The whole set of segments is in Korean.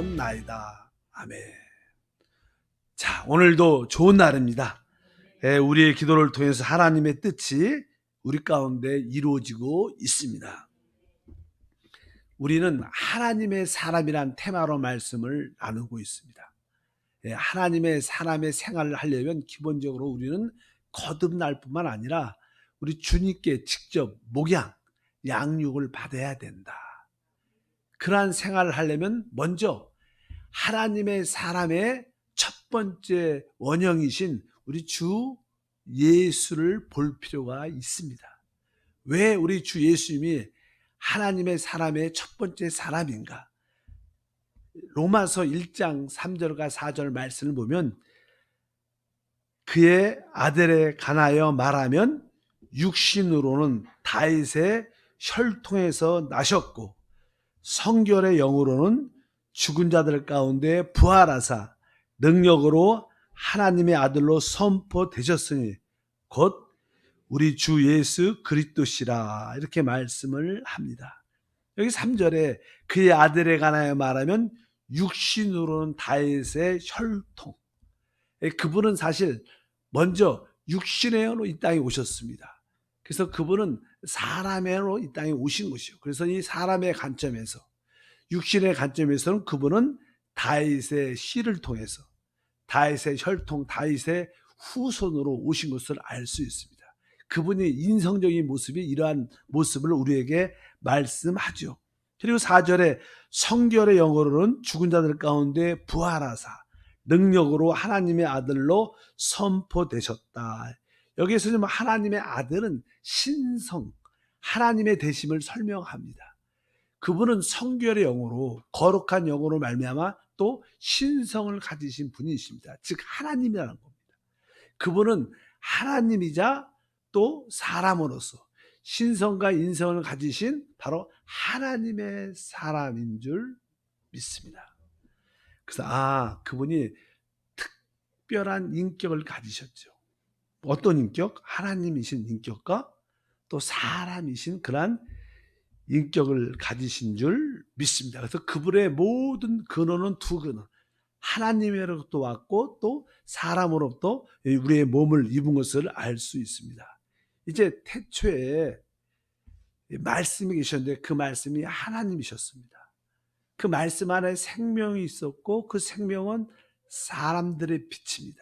나이다. 아멘. 자, 오늘도 좋은 날입니다. 우리의 기도를 통해서 하나님의 뜻이 우리 가운데 이루어지고 있습니다. 우리는 하나님의 사람이란 테마로 말씀을 나누고 있습니다. 하나님의 사람의 생활을 하려면 기본적으로 우리는 거듭날 뿐만 아니라 우리 주님께 직접 목양, 양육을 받아야 된다. 그러한 생활을 하려면 먼저 하나님의 사람의 첫 번째 원형이신 우리 주 예수를 볼 필요가 있습니다. 왜 우리 주 예수님이 하나님의 사람의 첫 번째 사람인가? 로마서 1장 3절과 4절 말씀을 보면 그의 아들에 관하여 말하면 육신으로는 다윗의 혈통에서 나셨고 성결의 영으로는 죽은 자들 가운데 부활하사 능력으로 하나님의 아들로 선포되셨으니 곧 우리 주 예수 그리스도시라 이렇게 말씀을 합니다. 여기 3절에 그의 아들에 관하여 말하면 육신으로는 다윗의 혈통. 그분은 사실 먼저 육신으로 이 땅에 오셨습니다. 그래서 그분은 사람으로 이 땅에 오신 것이요. 그래서 이 사람의 관점에서 육신의 관점에서는 그분은 다윗의 씨를 통해서 다윗의 혈통, 다윗의 후손으로 오신 것을 알 수 있습니다. 그분이 인성적인 모습이 이러한 모습을 우리에게 말씀하죠. 그리고 4절에 성결의 영으로는 죽은 자들 가운데 부활하사 능력으로 하나님의 아들로 선포되셨다. 여기에서 좀 하나님의 아들은 신성, 하나님의 되심을 설명합니다. 그분은 성결의 영으로 거룩한 영으로 말미암아 또 신성을 가지신 분이십니다. 즉 하나님이라는 겁니다. 그분은 하나님이자 또 사람으로서 신성과 인성을 가지신 바로 하나님의 사람인 줄 믿습니다. 그래서 그분이 특별한 인격을 가지셨죠. 어떤 인격? 하나님이신 인격과 또 사람이신 그런 인격을 가지신 줄 믿습니다. 그래서 그분의 모든 근원은 두 근원. 하나님으로부터 왔고 또 사람으로부터 우리의 몸을 입은 것을 알 수 있습니다. 이제 태초에 말씀이 계셨는데 그 말씀이 하나님이셨습니다. 그 말씀 안에 생명이 있었고 그 생명은 사람들의 빛입니다.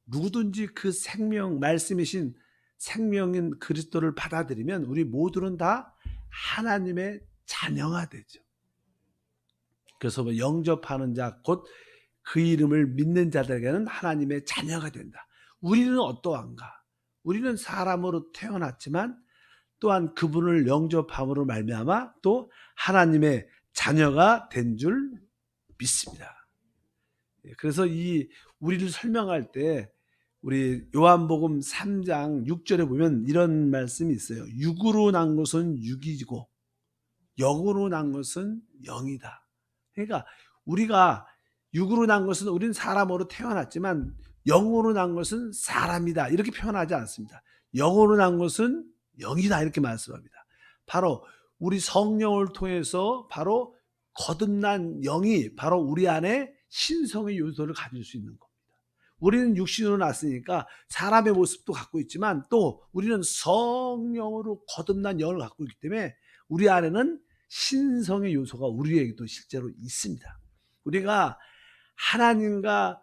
누구든지 그 생명, 말씀이신 생명인 그리스도를 받아들이면 우리 모두는 다 하나님의 자녀가 되죠. 그래서 영접하는 자, 곧 그 이름을 믿는 자들에게는 하나님의 자녀가 된다. 우리는 어떠한가? 우리는 사람으로 태어났지만 또한 그분을 영접함으로 말미암아 또 하나님의 자녀가 된 줄 믿습니다. 그래서 이 우리를 설명할 때 우리 요한복음 3장 6절에 보면 이런 말씀이 있어요. 육으로 난 것은 육이고 영으로 난 것은 영이다. 그러니까 우리가 육으로 난 것은 우리는 사람으로 태어났지만 영으로 난 것은 사람이다. 이렇게 표현하지 않습니다. 영으로 난 것은 영이다. 이렇게 말씀합니다. 바로 우리 성령을 통해서 바로 거듭난 영이 바로 우리 안에 신성의 요소를 가질 수 있는 겁니다. 우리는 육신으로 났으니까 사람의 모습도 갖고 있지만 또 우리는 성령으로 거듭난 영을 갖고 있기 때문에 우리 안에는 신성의 요소가 우리에게도 실제로 있습니다. 우리가 하나님과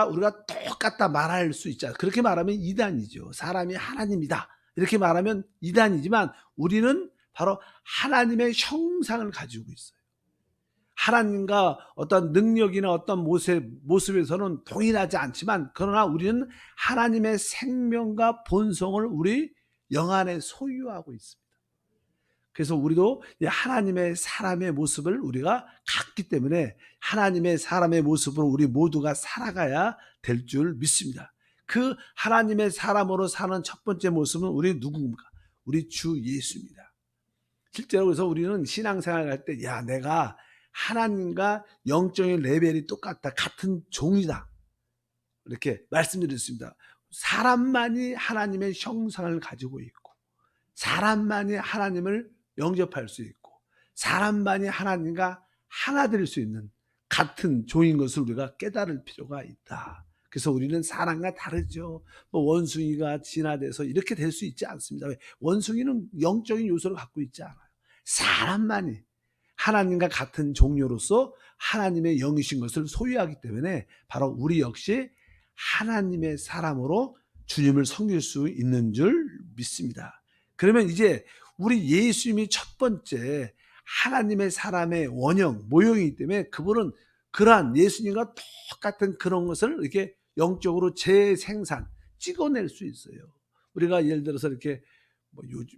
우리가 똑같다 말할 수 있잖아요. 그렇게 말하면 이단이죠. 사람이 하나님이다 이렇게 말하면 이단이지만 우리는 바로 하나님의 형상을 가지고 있어요. 하나님과 어떤 능력이나 어떤 모습에서는 동일하지 않지만 그러나 우리는 하나님의 생명과 본성을 우리 영 안에 소유하고 있습니다. 그래서 우리도 하나님의 사람의 모습을 우리가 갖기 때문에 하나님의 사람의 모습으로 우리 모두가 살아가야 될 줄 믿습니다. 그 하나님의 사람으로 사는 첫 번째 모습은 우리 누구입니까? 우리 주 예수입니다. 실제로 그래서 우리는 신앙생활 할 때 내가 하나님과 영적인 레벨이 똑같다. 같은 종이다. 이렇게 말씀드렸습니다. 사람만이 하나님의 형상을 가지고 있고 사람만이 하나님을 영접할 수 있고 사람만이 하나님과 하나 될 수 있는 같은 종인 것을 우리가 깨달을 필요가 있다. 그래서 우리는 사람과 다르죠. 뭐 원숭이가 진화돼서 이렇게 될 수 있지 않습니다. 왜? 원숭이는 영적인 요소를 갖고 있지 않아요. 사람만이 하나님과 같은 종류로서 하나님의 영이신 것을 소유하기 때문에 바로 우리 역시 하나님의 사람으로 주님을 섬길 수 있는 줄 믿습니다. 그러면 이제 우리 예수님이 첫 번째 하나님의 사람의 원형, 모형이기 때문에 그분은 그러한 예수님과 똑같은 그런 것을 이렇게 영적으로 재생산, 찍어낼 수 있어요. 우리가 예를 들어서 이렇게 뭐 요즘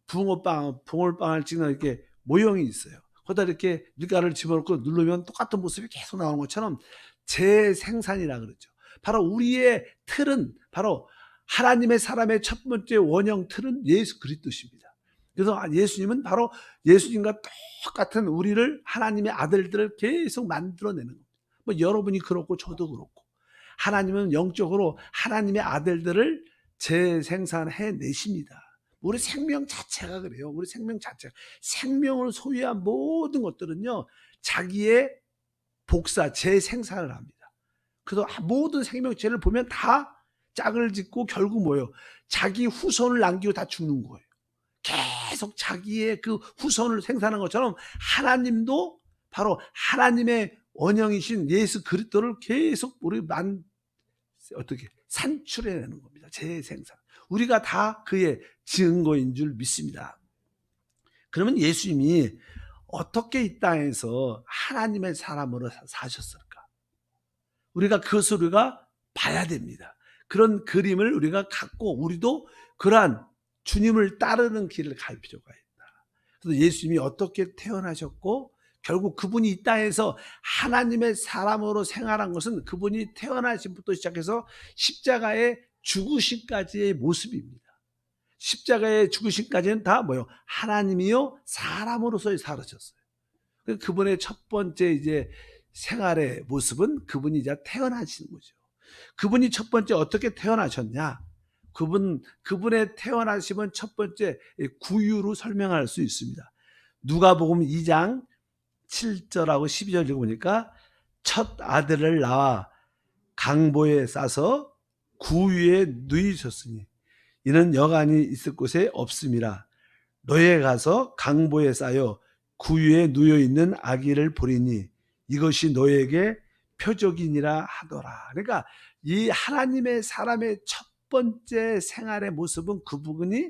붕어빵을 찍는 이렇게 모형이 있어요. 거기다 이렇게 밀가루를 집어넣고 누르면 똑같은 모습이 계속 나오는 것처럼 재생산이라 그러죠. 바로 우리의 틀은 바로 하나님의 사람의 첫 번째 원형 틀은 예수 그리스도십니다. 그래서 예수님은 바로 예수님과 똑같은 우리를 하나님의 아들들을 계속 만들어내는 겁니다. 뭐 여러분이 그렇고 저도 그렇고 하나님은 영적으로 하나님의 아들들을 재생산해 내십니다. 우리 생명 자체가 그래요. 우리 생명 자체가 생명을 소유한 모든 것들은요 자기의 복사 재생산을 합니다. 그래서 모든 생명체를 보면 다 짝을 짓고 결국 뭐예요? 자기 후손을 남기고 다 죽는 거예요. 계속 자기의 그 후손을 생산한 것처럼 하나님도 바로 하나님의 원형이신 예수 그리스도를 계속 우리 어떻게 산출해내는 겁니다. 재생산. 우리가 다 그의 증거인 줄 믿습니다. 그러면 예수님이 어떻게 이 땅에서 하나님의 사람으로 사셨을까? 우리가 그것을 우리가 봐야 됩니다. 그런 그림을 우리가 갖고 우리도 그러한 주님을 따르는 길을 갈 필요가 있다. 그래서 예수님이 어떻게 태어나셨고 결국 그분이 이 땅에서 하나님의 사람으로 생활한 것은 그분이 태어나신부터 시작해서 십자가의 죽으심까지의 모습입니다. 십자가의 죽으심까지는 다 뭐요? 하나님이요 사람으로서 살으셨어요. 그분의 첫 번째 이제 생활의 모습은 그분이 이제 태어나시는 거죠. 그분이 첫 번째 어떻게 태어나셨냐? 그분의 태어나심은 첫 번째 구유로 설명할 수 있습니다. 누가복음 2장 7절하고 12절 읽어보니까 첫 아들을 낳아 강보에 싸서 구유에 누이셨으니 이는 여간이 있을 곳에 없음이라. 너에 가서 강보에 싸여 구유에 누여 있는 아기를 보리니 이것이 너에게 표적이니라 하더라. 그러니까 이 하나님의 사람의 첫 번째 생활의 모습은 그분이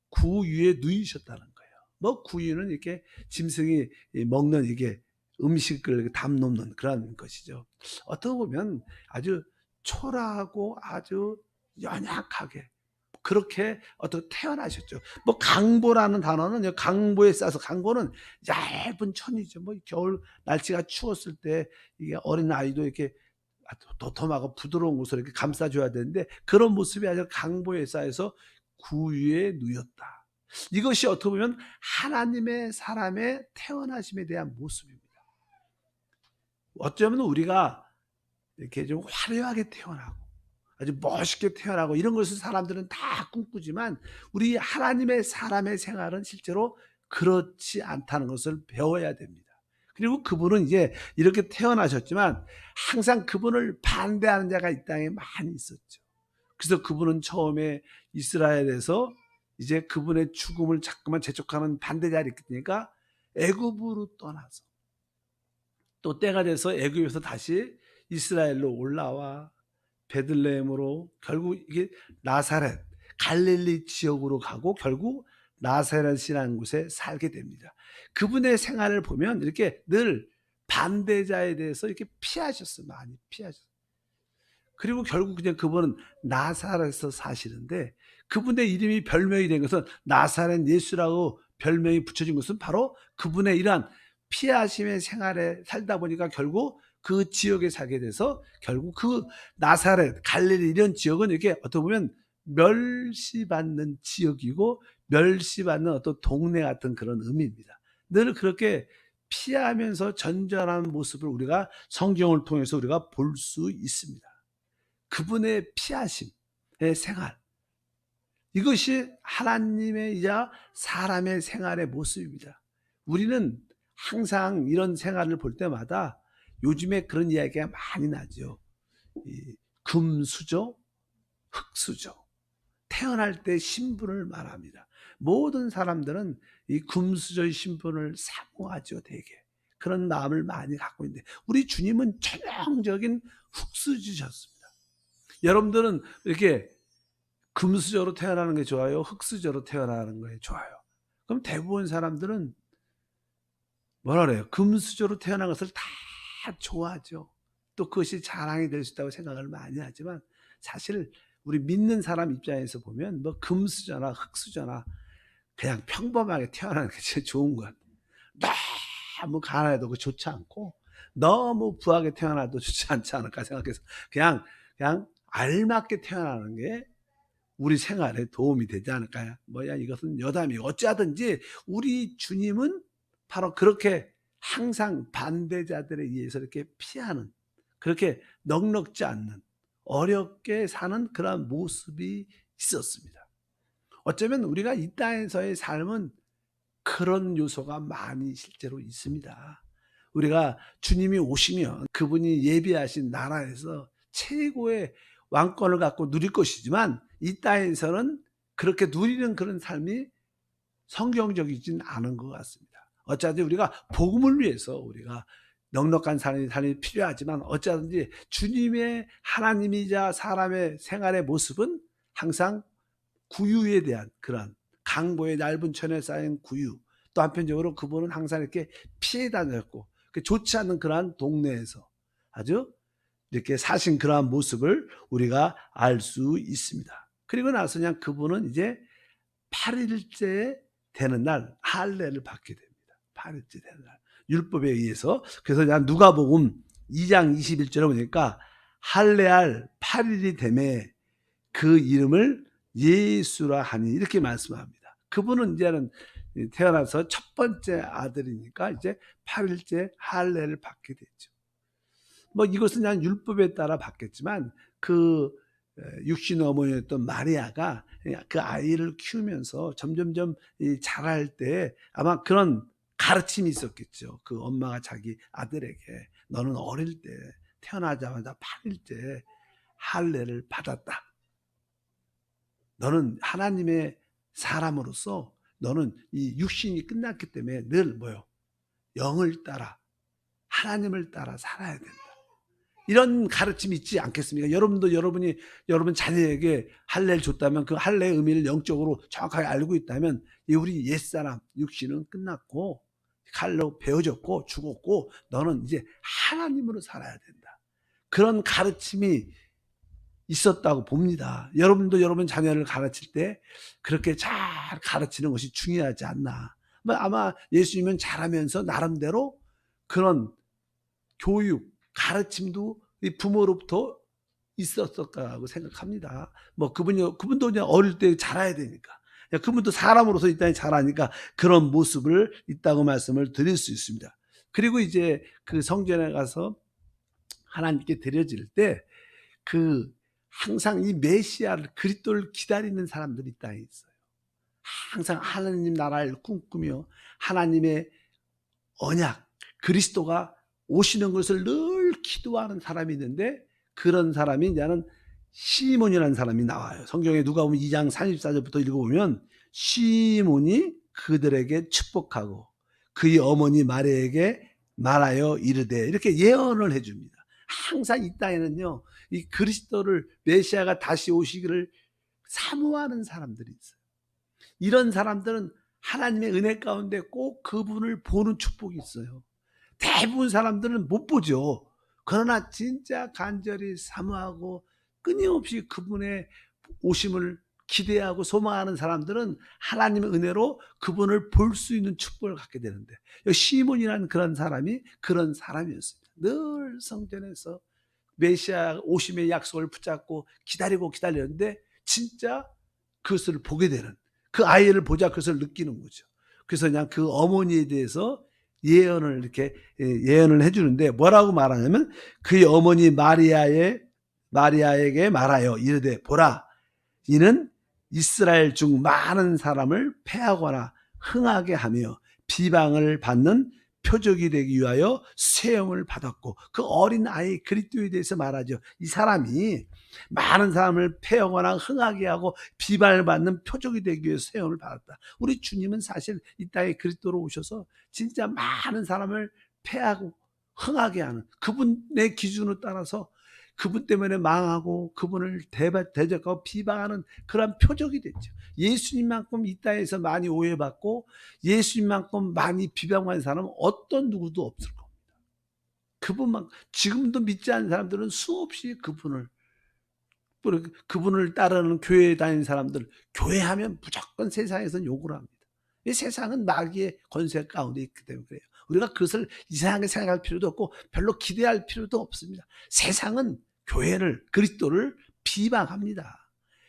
구유에 누이셨다는 거예요. 뭐 구유는 이렇게 짐승이 먹는 이게 음식을 담놓는 그런 것이죠. 어떻게 보면 아주 초라하고 아주 연약하게 그렇게 어떻게 태어나셨죠. 뭐 강보라는 단어는 강보에 싸서 강보는 얇은 천이죠. 뭐 겨울 날씨가 추웠을 때 이게 어린 아이도 이렇게 도톰하고 부드러운 곳으로 이렇게 감싸줘야 되는데 그런 모습이 아니라 강보에 쌓여서 구유에 누였다. 이것이 어떻게 보면 하나님의 사람의 태어나심에 대한 모습입니다. 어쩌면 우리가 이렇게 좀 화려하게 태어나고 아주 멋있게 태어나고 이런 것을 사람들은 다 꿈꾸지만 우리 하나님의 사람의 생활은 실제로 그렇지 않다는 것을 배워야 됩니다. 그리고 그분은 이제 이렇게 태어나셨지만 항상 그분을 반대하는 자가 이 땅에 많이 있었죠. 그래서 그분은 처음에 이스라엘에서 이제 그분의 죽음을 자꾸만 재촉하는 반대자가 있으니까 애굽으로 떠나서 또 때가 돼서 애굽에서 다시 이스라엘로 올라와 베들레헴으로 결국 이게 나사렛 갈릴리 지역으로 가고 결국 나사렛이라는 곳에 살게 됩니다. 그분의 생활을 보면 이렇게 늘 반대자에 대해서 이렇게 피하셨어요. 많이 피하셨어요. 그리고 결국 그냥 그분은 나사렛에서 사시는데 그분의 이름이 별명이 된 것은 나사렛 예수라고 별명이 붙여진 것은 바로 그분의 이러한 피하심의 생활에 살다 보니까 결국 그 지역에 살게 돼서 결국 그 나사렛, 갈릴리 이런 지역은 이렇게 어떻게 보면 멸시받는 지역이고 멸시받는 어떤 동네 같은 그런 의미입니다. 늘 그렇게 피하면서 전전한 모습을 우리가 성경을 통해서 우리가 볼 수 있습니다. 그분의 피하심의 생활, 이것이 하나님의 이자 사람의 생활의 모습입니다. 우리는 항상 이런 생활을 볼 때마다 요즘에 그런 이야기가 많이 나죠. 이 금수저, 흙수저. 태어날 때 신분을 말합니다. 모든 사람들은 이 금수저의 신분을 사모하죠, 되게. 그런 마음을 많이 갖고 있는데 우리 주님은 전형적인 흙수저셨습니다. 여러분들은 이렇게 금수저로 태어나는 게 좋아요? 흙수저로 태어나는 게 좋아요? 그럼 대부분 사람들은 뭐라 그래요? 금수저로 태어난 것을 다 좋아하죠. 또 그것이 자랑이 될 수 있다고 생각을 많이 하지만 사실 우리 믿는 사람 입장에서 보면 뭐 금수저나 흙수저나 그냥 평범하게 태어나는 게 제일 좋은 것 같아요. 너무 가난해도 그 좋지 않고 너무 부하게 태어나도 좋지 않지 않을까 생각해서 그냥 알맞게 태어나는 게 우리 생활에 도움이 되지 않을까요? 뭐야 이것은 여담이 어찌하든지 우리 주님은 바로 그렇게 항상 반대자들에 의해서 이렇게 피하는 그렇게 넉넉지 않는 어렵게 사는 그런 모습이 있었습니다. 어쩌면 우리가 이 땅에서의 삶은 그런 요소가 많이 실제로 있습니다. 우리가 주님이 오시면 그분이 예비하신 나라에서 최고의 왕권을 갖고 누릴 것이지만 이 땅에서는 그렇게 누리는 그런 삶이 성경적이진 않은 것 같습니다. 어차피 우리가 복음을 위해서 우리가 넉넉한 삶이 필요하지만 어쩌든지 주님의 하나님이자 사람의 생활의 모습은 항상 구유에 대한 그런 강보의 얇은 천에 쌓인 구유 또 한편적으로 그분은 항상 이렇게 피해 다녔고 좋지 않은 그러한 동네에서 아주 이렇게 사신 그러한 모습을 우리가 알 수 있습니다. 그리고 나서 그냥 그분은 이제 8일째 되는 날 할례를 받게 됩니다. 8일째 되는 날 율법에 의해서. 그래서 그냥 누가복음 2장 21절에 보니까 할례할 8일이 되매 그 이름을 예수라 하니 이렇게 말씀합니다. 그분은 이제는 태어나서 첫 번째 아들이니까 이제 8일째 할례를 받게 됐죠. 뭐 이것은 그냥 율법에 따라 받겠지만 그 육신 어머니였던 마리아가 그 아이를 키우면서 점점점 자랄 때 아마 그런 가르침이 있었겠죠. 그 엄마가 자기 아들에게 너는 어릴 때 태어나자마자 8일째 할례를 받았다. 너는 하나님의 사람으로서 너는 이 육신이 끝났기 때문에 늘 뭐요? 영을 따라 하나님을 따라 살아야 된다. 이런 가르침이 있지 않겠습니까? 여러분도 여러분 자녀에게 할례를 줬다면 그 할례의 의미를 영적으로 정확하게 알고 있다면 우리 옛사람 육신은 끝났고 칼로 베어졌고 죽었고 너는 이제 하나님으로 살아야 된다. 그런 가르침이 있었다고 봅니다. 여러분도 여러분 자녀를 가르칠 때 그렇게 잘 가르치는 것이 중요하지 않나. 아마 예수님은 잘하면서 나름대로 그런 교육, 가르침도 부모로부터 있었을까라고 생각합니다. 뭐 그분도 그냥 어릴 때 자라야 되니까. 그분도 사람으로서 이 땅에 자라니까 그런 모습을 있다고 말씀을 드릴 수 있습니다. 그리고 이제 그 성전에 가서 하나님께 드려질 때 항상 이 메시아를 그리스도를 기다리는 사람들이 이 땅에 있어요. 항상 하나님 나라를 꿈꾸며 하나님의 언약, 그리스도가 오시는 것을 늘 기도하는 사람이 있는데 그런 사람이 이제는 시몬이라는 사람이 나와요. 성경에 누가복음 2장 34절부터 읽어보면 시몬이 그들에게 축복하고 그의 어머니 마리아에게 말하여 이르되 이렇게 예언을 해줍니다. 항상 이 땅에는요 이 그리스도를 메시아가 다시 오시기를 사모하는 사람들이 있어요. 이런 사람들은 하나님의 은혜 가운데 꼭 그분을 보는 축복이 있어요. 대부분 사람들은 못 보죠. 그러나 진짜 간절히 사모하고 끊임없이 그분의 오심을 기대하고 소망하는 사람들은 하나님의 은혜로 그분을 볼 수 있는 축복을 갖게 되는데 시몬이라는 그런 사람이 그런 사람이었습니다. 늘 성전에서 메시아 오심의 약속을 붙잡고 기다리는데 진짜 그것을 보게 되는 그 아이를 보자 그것을 느끼는 거죠. 그래서 그냥 그 어머니에 대해서 예언을 해주는데 뭐라고 말하냐면 그의 어머니 마리아에게 말하여 이르되 보라 이는 이스라엘 중 많은 사람을 패하거나 흥하게 하며 비방을 받는 표적이 되기 위하여 세움을 받았고, 그 어린 아이 그리스도에 대해서 말하죠. 이 사람이 많은 사람을 패하거나 흥하게 하고 비방을 받는 표적이 되기 위해서 세움을 받았다. 우리 주님은 사실 이 땅에 그리스도로 오셔서 진짜 많은 사람을 패하고 흥하게 하는, 그분의 기준을 따라서 그분 때문에 망하고 그분을 대적하고 비방하는 그런 표적이 됐죠. 예수님만큼 이 땅에서 많이 오해받고 예수님만큼 많이 비방하는 사람은 어떤 누구도 없을 겁니다. 그분만, 지금도 믿지 않는 사람들은 수없이 그분을 따르는 교회에 다니는 사람들, 교회하면 무조건 세상에서 욕을 합니다. 이 세상은 마귀의 권세 가운데 있기 때문에 그래요. 우리가 그것을 이상하게 생각할 필요도 없고 별로 기대할 필요도 없습니다. 세상은 교회를, 그리스도를 비방합니다.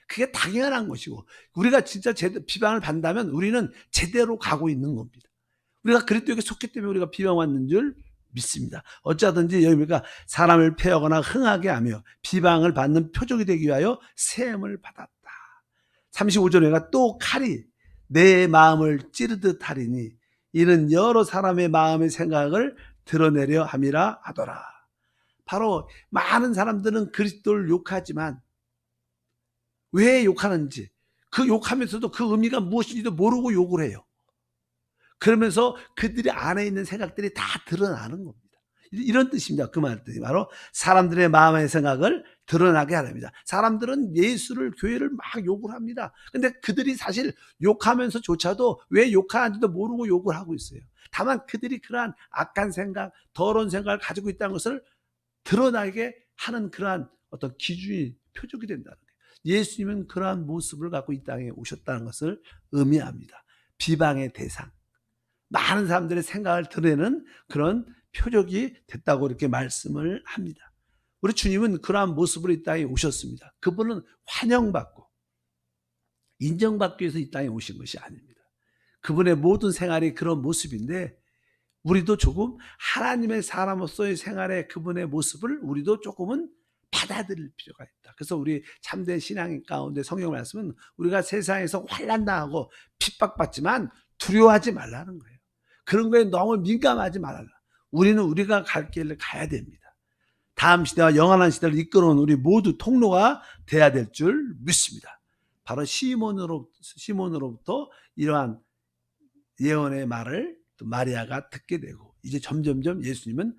그게 당연한 것이고, 우리가 진짜 비방을 받는다면 우리는 제대로 가고 있는 겁니다. 우리가 그리스도에게 속기 때문에 우리가 비방받는 줄 믿습니다. 어쩌든지 여기가 사람을 패하거나 흥하게 하며 비방을 받는 표적이 되기 위하여 세움을 받았다. 35절에 또 칼이 내 마음을 찌르듯 하리니 이는 여러 사람의 마음의 생각을 드러내려 함이라 하더라. 바로 많은 사람들은 그리스도를 욕하지만 왜 욕하는지, 그 욕하면서도 그 의미가 무엇인지도 모르고 욕을 해요. 그러면서 그들이 안에 있는 생각들이 다 드러나는 겁니다. 이런 뜻입니다. 그 말들이 바로 사람들의 마음의 생각을 드러나게 하랍니다. 사람들은 예수를, 교회를 막 욕을 합니다. 근데 그들이 사실 욕하면서조차도 왜 욕하는지도 모르고 욕을 하고 있어요. 다만 그들이 그러한 악한 생각, 더러운 생각을 가지고 있다는 것을 드러나게 하는 그러한 어떤 기준이, 표적이 된다는 거예요. 예수님은 그러한 모습을 갖고 이 땅에 오셨다는 것을 의미합니다. 비방의 대상, 많은 사람들의 생각을 드러내는 그런 표적이 됐다고 이렇게 말씀을 합니다. 우리 주님은 그러한 모습으로 이 땅에 오셨습니다. 그분은 환영받고 인정받기 위해서 이 땅에 오신 것이 아닙니다. 그분의 모든 생활이 그런 모습인데 우리도 조금 하나님의 사람으로서의 생활의 그분의 모습을 우리도 조금은 받아들일 필요가 있다. 그래서 우리 참된 신앙인 가운데 성경 말씀은 우리가 세상에서 환난당하고 핍박받지만 두려워하지 말라는 거예요. 그런 거에 너무 민감하지 말아라. 우리는 우리가 갈 길을 가야 됩니다. 다음 시대와 영원한 시대를 이끌어온 우리 모두 통로가 돼야 될 줄 믿습니다. 바로 시몬으로부터 이러한 예언의 말을 또 마리아가 듣게 되고 이제 점점점 예수님은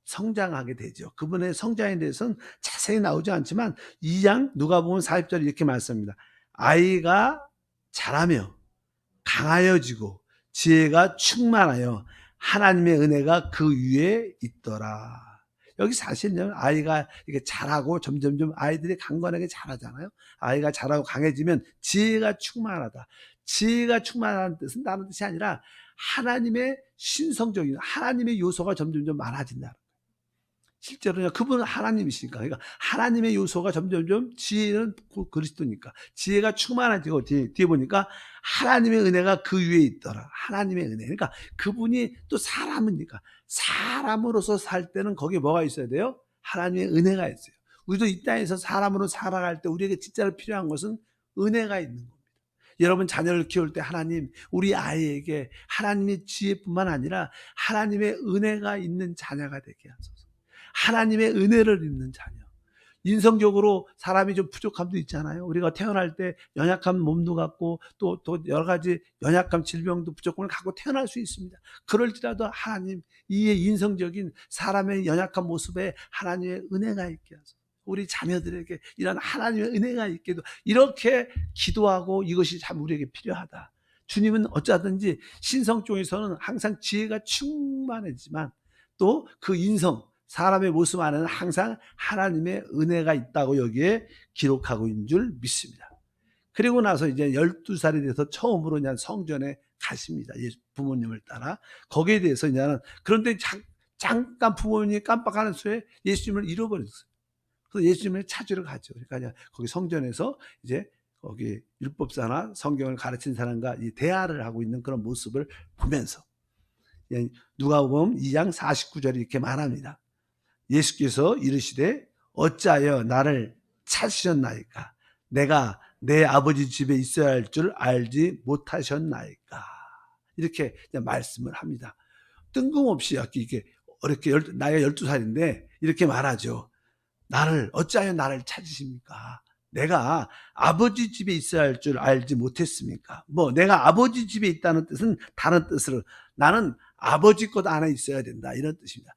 성장하게 되죠. 그분의 성장에 대해서는 자세히 나오지 않지만 2장 누가복음 40절에 이렇게 말씀합니다. 아이가 자라며 강하여지고 지혜가 충만하여 하나님의 은혜가 그 위에 있더라. 여기 사실은 아이가 이렇게 자라고 점점점 아이들이 강건하게 자라잖아요. 아이가 자라고 강해지면 지혜가 충만하다. 지혜가 충만하다는 뜻은 다른 뜻이 아니라 하나님의 신성적인 하나님의 요소가 점점점 많아진다. 실제로요, 그분은 하나님이시니까. 그러니까 하나님의 요소가 점점점, 지혜는 그리스도니까. 지혜가 충만해지고, 뒤에 보니까 하나님의 은혜가 그 위에 있더라. 하나님의 은혜. 그러니까 그분이 또 사람이니까. 사람으로서 살 때는 거기에 뭐가 있어야 돼요? 하나님의 은혜가 있어요. 우리도 이 땅에서 사람으로 살아갈 때 우리에게 진짜로 필요한 것은 은혜가 있는 겁니다. 여러분 자녀를 키울 때 하나님, 우리 아이에게 하나님의 지혜뿐만 아니라 하나님의 은혜가 있는 자녀가 되게 하소서. 하나님의 은혜를 입는 자녀. 인성적으로 사람이 좀 부족함도 있잖아요. 우리가 태어날 때 연약한 몸도 갖고 또 여러 가지 연약함, 질병도 부족함을 갖고 태어날 수 있습니다. 그럴지라도 하나님, 이 인성적인 사람의 연약한 모습에 하나님의 은혜가 있게 하소서. 우리 자녀들에게 이런 하나님의 은혜가 있게도 이렇게 기도하고 이것이 참 우리에게 필요하다. 주님은 어쩌든지 신성 쪽에서는 항상 지혜가 충만하지만 또 그 인성, 사람의 모습 안에는 항상 하나님의 은혜가 있다고 여기에 기록하고 있는 줄 믿습니다. 그리고 나서 이제 12살이 돼서 처음으로 그냥 성전에 가십니다. 부모님을 따라. 거기에 대해서 이제는, 그런데 잠깐 부모님이 깜빡하는 수에 예수님을 잃어버렸어요. 그래서 예수님을 찾으러 가죠. 그러니까 거기 성전에서 이제 거기 율법사나 성경을 가르친 사람과 이 대화를 하고 있는 그런 모습을 보면서 누가복음 2장 49절에 이렇게 말합니다. 예수께서 이르시되 어찌하여 나를 찾으셨나이까? 내가 내 아버지 집에 있어야 할 줄 알지 못하셨나이까? 이렇게 말씀을 합니다. 뜬금없이 이렇게 어렵게 나이가 12살인데 이렇게 말하죠. 어찌하여 나를 찾으십니까? 내가 아버지 집에 있어야 할 줄 알지 못했습니까? 내가 아버지 집에 있다는 뜻은 다른 뜻으로 나는 아버지 것 안에 있어야 된다. 이런 뜻입니다.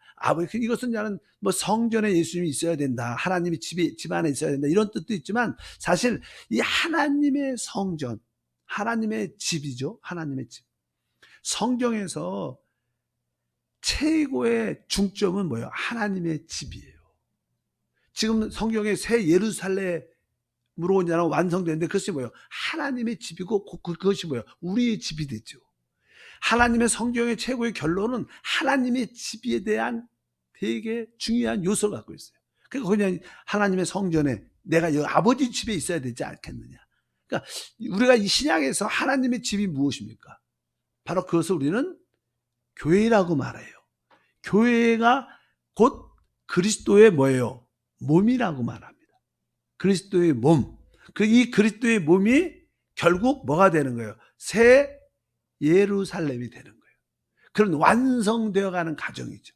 이것은 나는 성전에 예수님이 있어야 된다. 하나님이 집 안에 있어야 된다. 이런 뜻도 있지만 사실 이 하나님의 성전, 하나님의 집이죠. 하나님의 집. 성경에서 최고의 중점은 뭐예요? 하나님의 집이에요. 지금 성경에 새 예루살렘으로 완성되는데 그것이 뭐예요? 하나님의 집이고 그것이 뭐예요? 우리의 집이 되죠. 하나님의 성경의 최고의 결론은 하나님의 집에 대한 되게 중요한 요소를 갖고 있어요. 그러니까 그냥 하나님의 성전에 내가 여기 아버지 집에 있어야 되지 않겠느냐. 그러니까 우리가 이 신약에서 하나님의 집이 무엇입니까? 바로 그것을 우리는 교회라고 말해요. 교회가 곧 그리스도의 뭐예요? 몸이라고 말합니다. 그리스도의 몸. 이 그리스도의 몸이 결국 뭐가 되는 거예요? 새 예루살렘이 되는 거예요. 그런 완성되어 가는 과정이죠.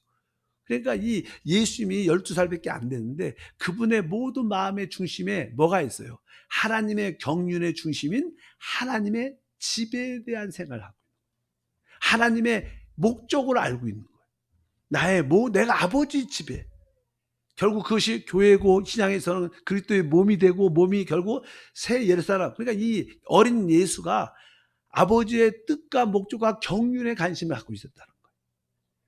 그러니까 이 예수님이 12살밖에 안 됐는데 그분의 모든 마음의 중심에 뭐가 있어요? 하나님의 경륜의 중심인 하나님의 집에 대한 생각을 하고 하나님의 목적을 알고 있는 거예요. 내가 아버지 집에 결국 그것이 교회고 신앙에서는 그리스도의 몸이 되고 몸이 결국 새 예루살렘. 그러니까 이 어린 예수가 아버지의 뜻과 목적과 경륜에 관심을 갖고 있었다는 거예요.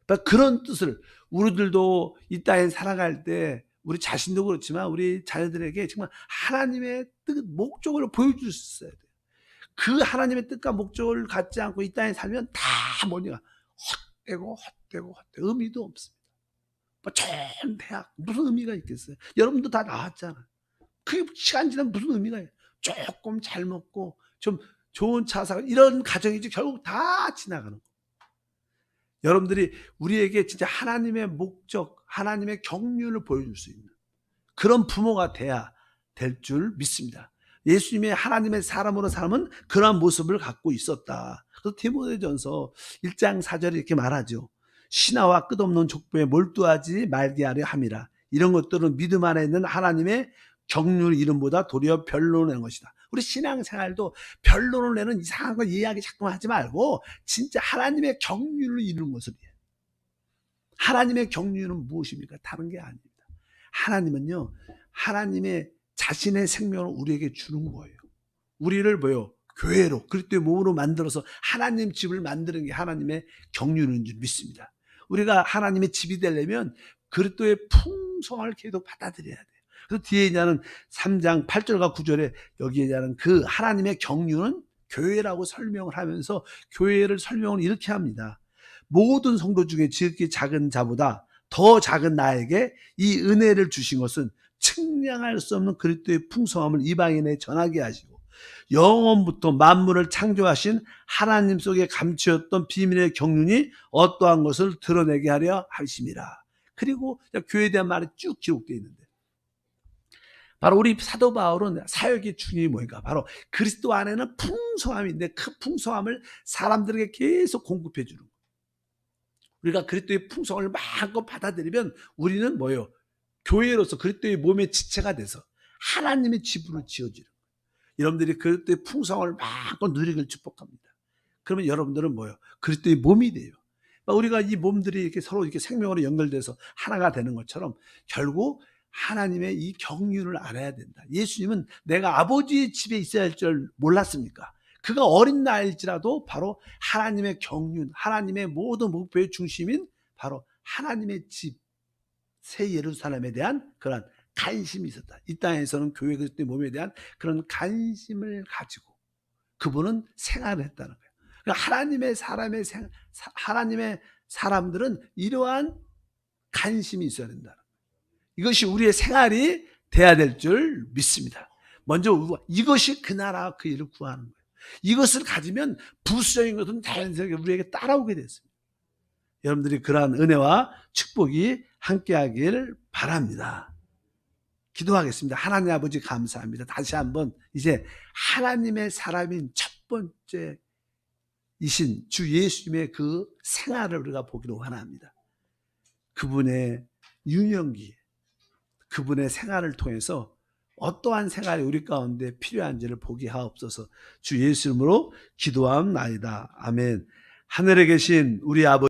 그러니까 그런 뜻을 우리들도 이 땅에 살아갈 때 우리 자신도 그렇지만 우리 자녀들에게 정말 하나님의 뜻, 목적을 보여줄 수 있어야 돼요. 그 하나님의 뜻과 목적을 갖지 않고 이 땅에 살면 다 뭐냐 헛되고 의미도 없습니다. 좋은 대학 무슨 의미가 있겠어요? 여러분도 다 나왔잖아요. 그게 시간 지나면 무슨 의미가 있어요? 조금 잘 먹고 좀 좋은 차 사고 이런 가정이지 결국 다 지나가는 거예요. 여러분들이 우리에게 진짜 하나님의 목적, 하나님의 경륜을 보여줄 수 있는 그런 부모가 돼야 될 줄 믿습니다. 예수님의 하나님의 사람으로 삶은 그러한 모습을 갖고 있었다. 그래서 디모데전서 1장 4절에 이렇게 말하죠. 신하와 끝없는 족보에 몰두하지 말게 하려 함이라. 이런 것들은 믿음 안에 있는 하나님의 경륜 이름보다 도리어 변론을 내는 것이다. 우리 신앙생활도 변론을 내는 이상한 거 이야기 자꾸만 하지 말고 진짜 하나님의 경륜을 이루는 것을 위해. 하나님의 경륜은 무엇입니까? 다른 게 아닙니다. 하나님은요, 하나님의 자신의 생명을 우리에게 주는 거예요. 우리를 뭐요? 교회로, 그리스도의 몸으로 만들어서 하나님 집을 만드는 게 하나님의 경륜인 줄 믿습니다. 우리가 하나님의 집이 되려면 그리스도의 풍성을 계속 받아들여야 돼요. 그래서 뒤에 있는 3장 8절과 9절에 여기에 있는 그 하나님의 경륜은 교회라고 설명을 하면서 교회를 설명을 이렇게 합니다. 모든 성도 중에 지극히 작은 자보다 더 작은 나에게 이 은혜를 주신 것은 측량할 수 없는 그리스도의 풍성함을 이방인에 전하게 하시고 영원부터 만물을 창조하신 하나님 속에 감추었던 비밀의 경륜이 어떠한 것을 드러내게 하려 하심이라. 그리고 교회에 대한 말이 쭉 기록되어 있는데 바로 우리 사도 바울은 사역의 중심이 뭐인가? 바로 그리스도 안에는 풍성함인데 그 풍성함을 사람들에게 계속 공급해 주는 거예요. 우리가 그리스도의 풍성을 마음껏 받아들이면 우리는 뭐예요? 교회로서 그리스도의 몸의 지체가 돼서 하나님의 집으로 지어지는 거예요. 여러분들이 그리스도의 풍성을 마음껏 누리길 축복합니다. 그러면 여러분들은 뭐예요? 그리스도의 몸이 돼요. 우리가 이 몸들이 이렇게 서로 이렇게 생명으로 연결돼서 하나가 되는 것처럼 결국 하나님의 이 경륜을 알아야 된다. 예수님은 내가 아버지의 집에 있어야 할 줄 몰랐습니까? 그가 어린 나이일지라도 바로 하나님의 경륜, 하나님의 모든 목표의 중심인 바로 하나님의 집, 새 예루살렘에 대한 그런 관심이 있었다. 이 땅에서는 교회 그리스도의 몸에 대한 그런 관심을 가지고 그분은 생활을 했다는 거예요. 그러니까 하나님의 사람들은 이러한 관심이 있어야 된다는 거예요. 이것이 우리의 생활이 돼야 될 줄 믿습니다. 먼저 이것이 그 나라 그 일을 구하는 거예요. 이것을 가지면 부수적인 것은 자연스럽게 우리에게 따라오게 됐습니다. 여러분들이 그러한 은혜와 축복이 함께하길 바랍니다. 기도하겠습니다. 하나님 아버지 감사합니다. 다시 한번 이제 하나님의 사람인 첫 번째 이신 주 예수님의 그 생활을 우리가 보기를 원합니다. 그분의 유년기, 그분의 생활을 통해서 어떠한 생활이 우리 가운데 필요한지를 보게 하옵소서. 주 예수 이름으로 기도하옵나이다. 아멘. 하늘에 계신 우리 아버지